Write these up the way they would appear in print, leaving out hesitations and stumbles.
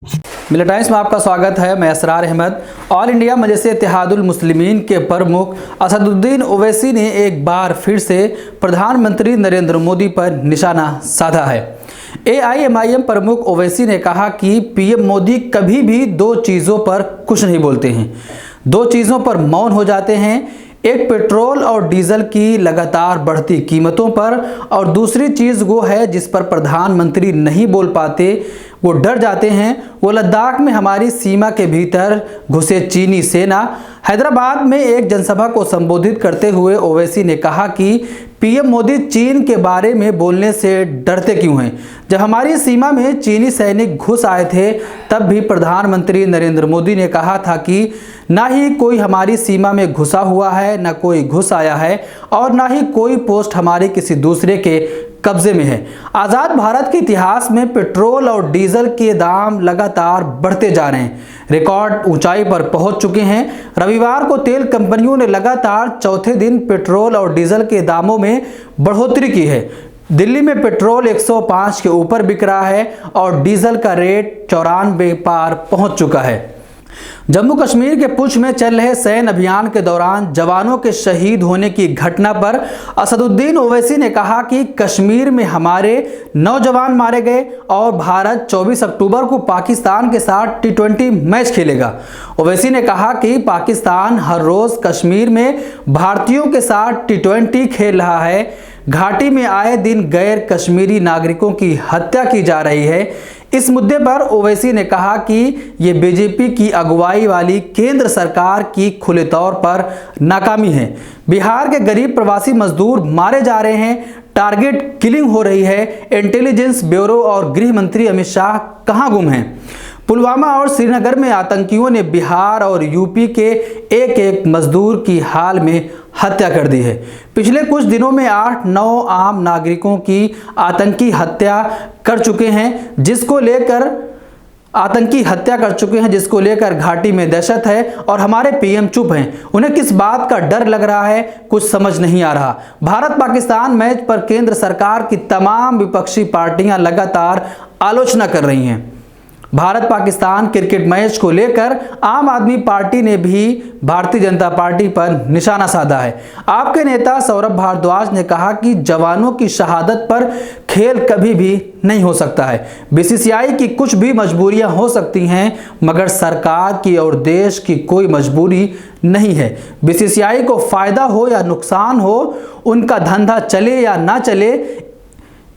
मिल्लत times में आपका स्वागत है। मैं असरार अहमद। ऑल इंडिया मजलिस इत्तेहादुल मुस्लिमीन के प्रमुख असदुद्दीन ओवैसी ने एक बार फिर से प्रधानमंत्री नरेंद्र मोदी पर निशाना साधा है। AIMIM प्रमुख ओवैसी ने कहा कि PM मोदी कभी भी दो चीज़ों पर कुछ नहीं बोलते हैं, दो चीज़ों पर मौन हो जाते हैं। एक पेट्रोल और डीजल की लगातार बढ़ती कीमतों पर, और दूसरी चीज़ वो है जिस पर प्रधानमंत्री नहीं बोल पाते, वो डर जाते हैं। वो लद्दाख में हमारी सीमा के भीतर घुसे चीनी सेना। हैदराबाद में एक जनसभा को संबोधित करते हुए ओवैसी ने कहा कि PM मोदी चीन के बारे में बोलने से डरते क्यों हैं? जब हमारी सीमा में चीनी सैनिक घुस आए थे तब भी प्रधानमंत्री नरेंद्र मोदी ने कहा था कि ना ही कोई हमारी सीमा में घुसा हुआ है, ना कोई घुस आया है, और ना ही कोई पोस्ट हमारे किसी दूसरे के कब्जे में है। आज़ाद भारत के इतिहास में पेट्रोल और डीजल के दाम लगातार बढ़ते जा रहे हैं, रिकॉर्ड ऊंचाई पर पहुंच चुके हैं। रविवार को तेल कंपनियों ने लगातार चौथे दिन पेट्रोल और डीजल के दामों में बढ़ोतरी की है। दिल्ली में पेट्रोल 105 के ऊपर बिक रहा है और डीजल का रेट 94 पार पहुंच चुका है। जम्मू कश्मीर के पुंछ में चल रहे सैन्य अभियान के दौरान जवानों के शहीद होने की घटना पर असदुद्दीन ओवैसी ने कहा कि कश्मीर में हमारे 9 जवान मारे गए और भारत 24 अक्टूबर को पाकिस्तान के साथ T20 मैच खेलेगा। ओवैसी ने कहा कि पाकिस्तान हर रोज कश्मीर में भारतीयों के साथ T20 खेल रहा है। घाटी में आए दिन गैर कश्मीरी नागरिकों की हत्या की जा रही है। इस मुद्दे पर ओवैसी ने कहा कि ये बीजेपी की अगुवाई वाली केंद्र सरकार की खुले तौर पर नाकामी है। बिहार के गरीब प्रवासी मजदूर मारे जा रहे हैं, टारगेट किलिंग हो रही है। इंटेलिजेंस ब्यूरो और गृह मंत्री अमित शाह कहां गुम हैं? पुलवामा और श्रीनगर में आतंकियों ने बिहार और यूपी के एक मजदूर की हाल में हत्या कर दी है। पिछले कुछ दिनों में 8-9 आम नागरिकों की आतंकी हत्या कर चुके हैं, जिसको लेकर घाटी में दहशत है और हमारे PM चुप हैं। उन्हें किस बात का डर लग रहा है, कुछ समझ नहीं आ रहा। भारत पाकिस्तान मैच पर केंद्र सरकार की तमाम विपक्षी पार्टियां लगातार आलोचना कर रही हैं। भारत पाकिस्तान क्रिकेट मैच को लेकर आम आदमी पार्टी ने भी भारतीय जनता पार्टी पर निशाना साधा है। आपके नेता सौरभ भारद्वाज ने कहा कि जवानों की शहादत पर खेल कभी भी नहीं हो सकता है। BCCI की कुछ भी मजबूरियां हो सकती हैं, मगर सरकार की और देश की कोई मजबूरी नहीं है। BCCI को फायदा हो या नुकसान हो, उनका धंधा चले या ना चले,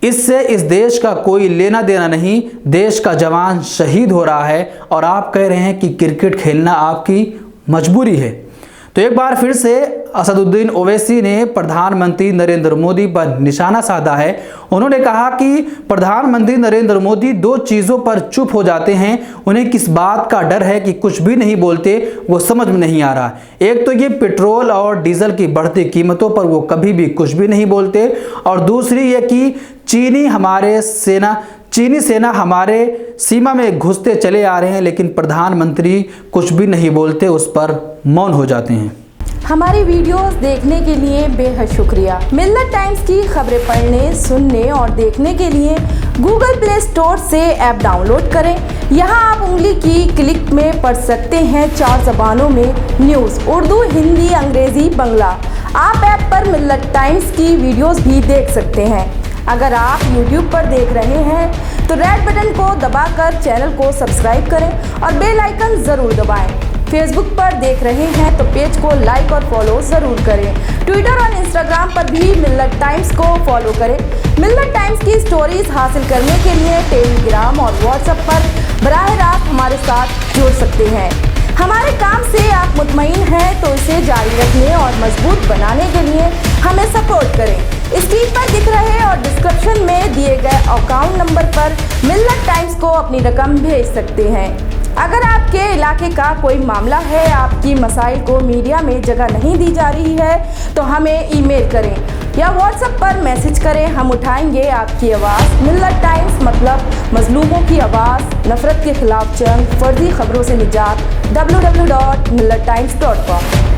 इससे इस देश का कोई लेना देना नहीं। देश का जवान शहीद हो रहा है और आप कह रहे हैं कि क्रिकेट खेलना आपकी मजबूरी है। तो एक बार फिर से असदुद्दीन ओवैसी ने प्रधानमंत्री नरेंद्र मोदी पर निशाना साधा है। उन्होंने कहा कि प्रधानमंत्री नरेंद्र मोदी दो चीज़ों पर चुप हो जाते हैं। उन्हें किस बात का डर है कि कुछ भी नहीं बोलते, वो समझ में नहीं आ रहा। एक तो ये पेट्रोल और डीजल की बढ़ती कीमतों पर वो कभी भी कुछ भी नहीं बोलते, और दूसरी ये कि चीनी सेना हमारे सीमा में घुसते चले आ रहे हैं, लेकिन प्रधानमंत्री कुछ भी नहीं बोलते, उस पर मौन हो जाते हैं। हमारी वीडियोस देखने के लिए बेहद शुक्रिया। मिल्लत टाइम्स की खबरें पढ़ने, सुनने और देखने के लिए गूगल प्ले स्टोर से ऐप डाउनलोड करें। यहाँ आप उंगली की क्लिक में पढ़ सकते हैं 4 ज़बानों में न्यूज़, उर्दू, हिंदी, अंग्रेज़ी, बांग्ला। आप ऐप पर मिल्लत टाइम्स की वीडियोस भी देख सकते हैं। अगर आप YouTube पर देख रहे हैं तो रेड बटन को दबाकर चैनल को सब्सक्राइब करें और बेल आइकन ज़रूर दबाएं। फेसबुक पर देख रहे हैं तो पेज को लाइक और फॉलो ज़रूर करें। ट्विटर और इंस्टाग्राम पर भी मिल्लत टाइम्स को फॉलो करें। मिल्लत टाइम्स की स्टोरीज हासिल करने के लिए टेलीग्राम और व्हाट्सएप पर बराह रास्त हमारे साथ जुड़ सकते हैं। हमारे काम से आप मुतमईन हैं तो इसे जारी रखने और मजबूत बनाने के लिए हमें सपोर्ट करें। स्क्रीन पर दिख रहे और डिस्क्रिप्शन में दिए गए अकाउंट नंबर पर मिल्लत टाइम्स को अपनी रकम भेज सकते हैं। अगर आपके इलाके का कोई मामला है, आपकी मसाइल को मीडिया में जगह नहीं दी जा रही है, तो हमें ईमेल करें या व्हाट्सएप पर मैसेज करें। हम उठाएंगे आपकी आवाज़। मिल्लत टाइम्स मतलब मजलूमों की आवाज़, नफरत के खिलाफ जंग, फर्जी खबरों से निजात। www.millattimes.com